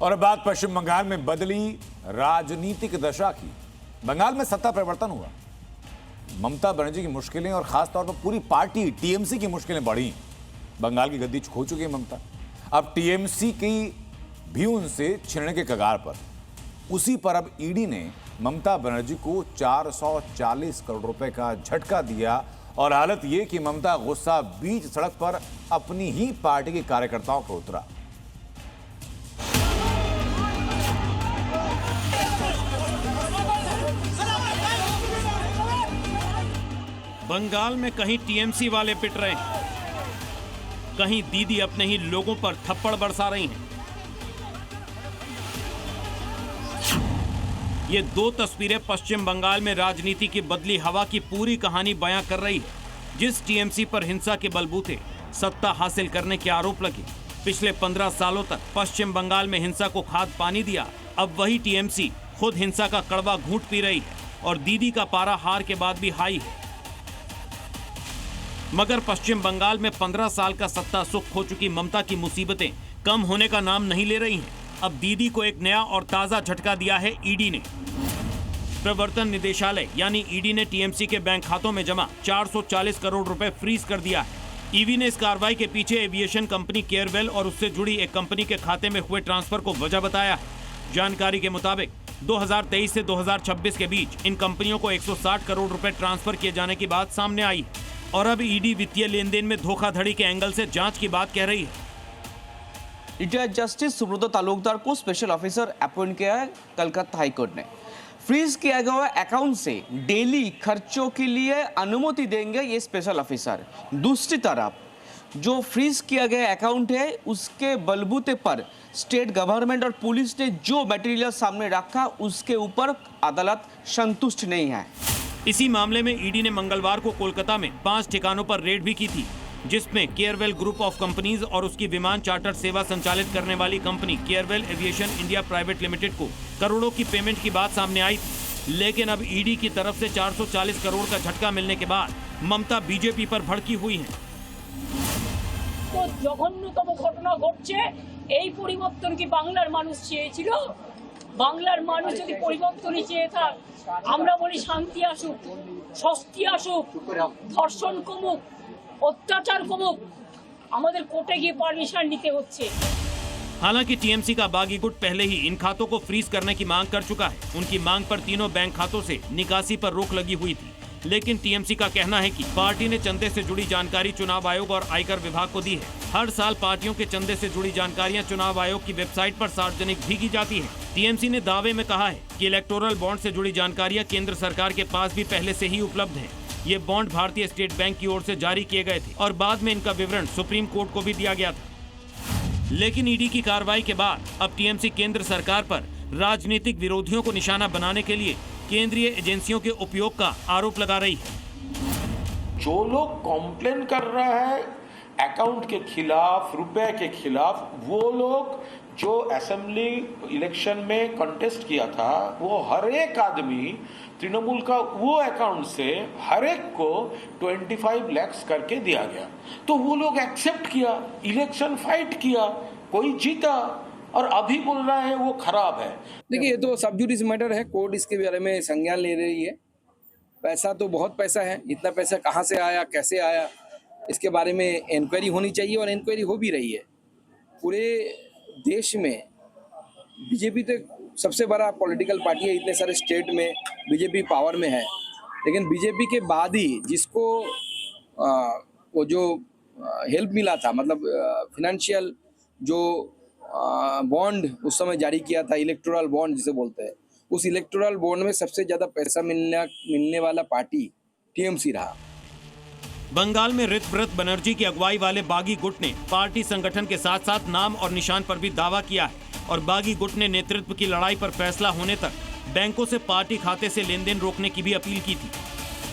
और बात पश्चिम बंगाल में बदली राजनीतिक दशा की। बंगाल में सत्ता परिवर्तन हुआ, ममता बनर्जी की मुश्किलें और खासतौर पर पूरी पार्टी टीएमसी की मुश्किलें बढ़ी। बंगाल की गद्दी खो चुकी है ममता, अब टीएमसी की भी उनसे छिड़ने के कगार पर। उसी पर अब ईडी ने ममता बनर्जी को 440 करोड़ रुपए का झटका दिया और हालत यह कि ममता गुस्सा बीच सड़क पर अपनी ही पार्टी के कार्यकर्ताओं पर उतरा। बंगाल में कहीं टीएमसी वाले पिट रहे हैं, कहीं दीदी अपने ही लोगों पर थप्पड़ बरसा रही हैं। ये दो तस्वीरें पश्चिम बंगाल में राजनीति की बदली हवा की पूरी कहानी बयां कर रही है। जिस टीएमसी पर हिंसा के बलबूते सत्ता हासिल करने के आरोप लगे, पिछले 15 सालों तक पश्चिम बंगाल में हिंसा को खाद पानी दिया, अब वही टीएमसी खुद हिंसा का कड़वा घूंट पी रही है और दीदी का पारा हार के बाद भी हाई है। मगर पश्चिम बंगाल में 15 साल का सत्ता सुख खो चुकी ममता की मुसीबतें कम होने का नाम नहीं ले रही हैं। अब दीदी को एक नया और ताजा झटका दिया है ईडी ने। प्रवर्तन निदेशालय यानी ईडी ने टीएमसी के बैंक खातों में जमा 440 करोड़ रुपए फ्रीज कर दिया है। ईडी ने इस कार्रवाई के पीछे एविएशन कंपनी केयरवेल और उससे जुड़ी एक कंपनी के खाते में हुए ट्रांसफर को वजह बताया है। जानकारी के मुताबिक 2023 से 2026 के बीच इन कंपनियों को 160 करोड़ रुपए ट्रांसफर किए जाने की बात सामने आई है और अब ईडी वित्तीय लेन देन में धोखाधड़ी के एंगल से जांच की बात कह रही है। रिटायर्ड जस्टिस सुब्रत तालुकदार को स्पेशल ऑफिसर अपॉइंट किया है कलकत्ता हाईकोर्ट ने। फ्रीज किया गया अकाउंट से डेली खर्चों के लिए अनुमति देंगे ये स्पेशल ऑफिसर। दूसरी तरफ जो फ्रीज किया गया अकाउंट है उसके बलबूते पर स्टेट गवर्नमेंट और पुलिस ने जो मटेरियल सामने रखा उसके ऊपर अदालत संतुष्ट नहीं है। इसी मामले में ईडी ने मंगलवार को कोलकाता में 5 ठिकानों पर रेड भी की थी, जिसमें केयरवेल ग्रुप ऑफ कंपनीज और उसकी विमान चार्टर सेवा संचालित करने वाली company Carewell aviation India private limited को करोड़ों की पेमेंट की बात सामने आई थी। लेकिन अब ईडी की तरफ से 440 करोड़ का झटका मिलने के बाद ममता बीजेपी पर भड़की हुई हैं। तो জঘন্যতম ঘটনা ঘটছে, এই পরিবর্তন কি বাংলার মানুষ চেয়েছিল? বাংলার মানুষ যদি পরিবর্তনই চেয়ে থাক, আমরা বলি শান্তি আসুক, স্বস্তি আসুক, ধর্ষণ কমুক, অত্যাচার কমুক, আমাদের কোর্টে গিয়ে পারমিশন নিতে হচ্ছে। हालांकि टीएमसी का बागी गुट पहले ही इन खातों को फ्रीज करने की मांग कर चुका है। उनकी मांग पर तीनों बैंक खातों से निकासी पर रोक लगी हुई थी, लेकिन टीएमसी का कहना है कि पार्टी ने चंदे से जुड़ी जानकारी चुनाव आयोग और आयकर विभाग को दी है। हर साल पार्टियों के चंदे से जुड़ी जानकारियां चुनाव आयोग की वेबसाइट पर सार्वजनिक भी की जाती है। टीएमसी ने दावे में कहा है कि इलेक्टोरल बॉन्ड से जुड़ी जानकारियां केंद्र सरकार के पास भी पहले से ही उपलब्ध है। ये बॉन्ड भारतीय स्टेट बैंक की ओर से जारी किए गए थे और बाद में इनका विवरण सुप्रीम कोर्ट को भी दिया गया था। लेकिन ईडी की कार्रवाई के बाद अब टीएमसी केंद्र सरकार पर राजनीतिक विरोधियों को निशाना बनाने के लिए केंद्रीय एजेंसियों के उपयोग का आरोप लगा रही है। जो लोग कॉम्प्लेन कर रहा है अकाउंट के खिलाफ, रुपए के खिलाफ, वो लोग जो असेंबली इलेक्शन में कंटेस्ट किया था, वो हर एक आदमी तृणमूल का वो अकाउंट से हर एक को 25 लाख करके दिया गया। तो वो लोग एक्सेप्ट किया, इलेक्शन फाइट किया, कोई जीता और अभी बोल रहा है वो खराब है। देखिए, ये तो सब जुडिस मैटर है, कोर्ट इसके बारे में संज्ञान ले रही है। पैसा तो बहुत पैसा है, इतना पैसा कहाँ से आया, कैसे आया, इसके बारे में इंक्वायरी होनी चाहिए और इंक्वायरी हो भी रही है। पूरे देश में बीजेपी तो सबसे बड़ा पॉलिटिकल पार्टी है, इतने सारे स्टेट में बीजेपी पावर में है, लेकिन बीजेपी के बाद ही जिसको वो जो हेल्प मिला था, मतलब फिनेंशियल जो बॉन्ड उस समय जारी किया था, इलेक्टोरल बॉन्ड जिसे बोलते हैं, उस इलेक्टोरल बॉन्ड में सबसे ज्यादा पैसा मिलने वाला पार्टी टीएमसी रहा। बंगाल में ऋतव्रत बनर्जी की अगुवाई वाले बागी गुट ने पार्टी संगठन के साथ साथ नाम और निशान पर भी दावा किया है और बागी गुट ने नेतृत्व की लड़ाई पर फैसला होने तक बैंकों से पार्टी खाते से लेन देन रोकने की भी अपील की थी,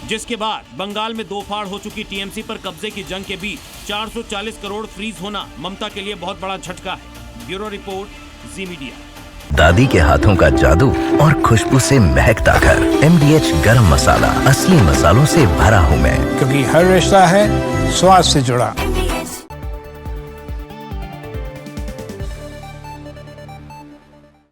जिसके बाद बंगाल में दो फाड़ हो चुकी टीएमसी पर कब्जे की जंग के बीच 440 करोड़ फ्रीज होना ममता के लिए बहुत बड़ा झटका है। ब्यूरो रिपोर्ट, जी मीडिया। दादी के हाथों का जादू और खुशबू से महकता घर। MDH गरम मसाला, असली मसालों से भरा हूँ मैं, क्योंकि हर रिश्ता है स्वाद से जुड़ा।